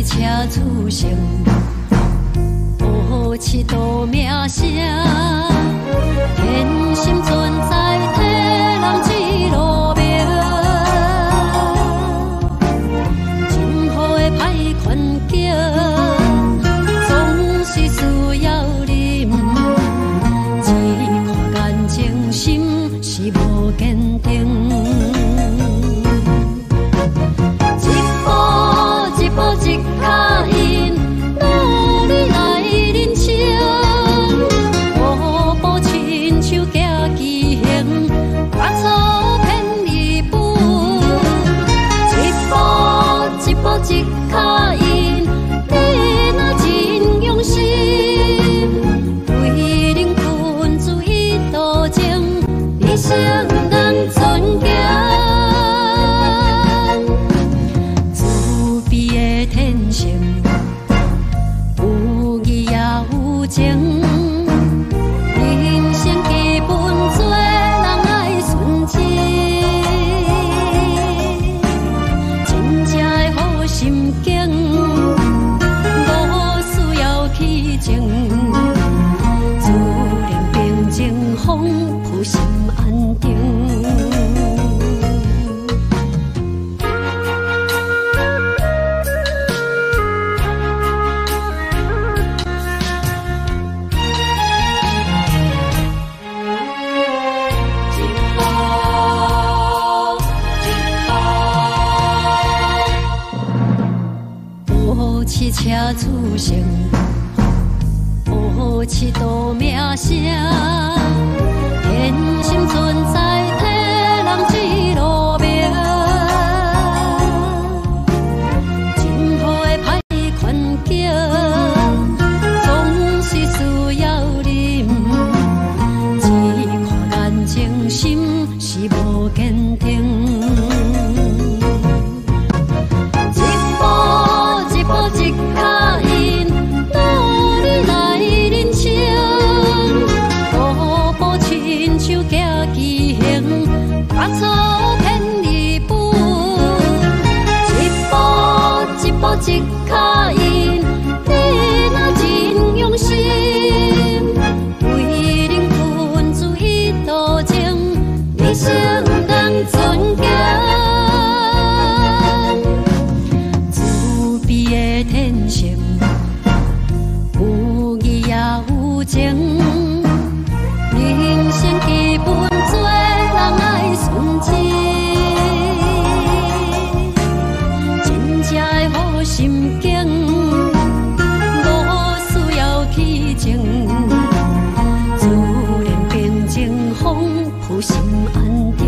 车出生，无痴多名声，天心存在替人指路明。今后的歹环境，总是需要忍，只看眼睛，心是无坚定。一脚印，努力来认清，步步亲像行奇行，踏错偏离本。一步一步一脚印，你若真用心，为人群注意途径，你成人尊敬。天性有义也有情，人生基本做人爱顺情，真正的好心境，无需要去争，自然平静风浮心安定。汽车出生，无痴多名声，天心存在替人指路明。今后的歹环境，总是需要忍，只看眼睛，心是无坚定。一脚印，努力来认清，步步亲像行奇行，踏错偏离本。一步一步一脚印，你若真用心，为人群注意途径，你成人尊敬。天性有义也有情，人生基本做人爱顺情，真正的好心境，无需要去争，自然平静风浮心安定。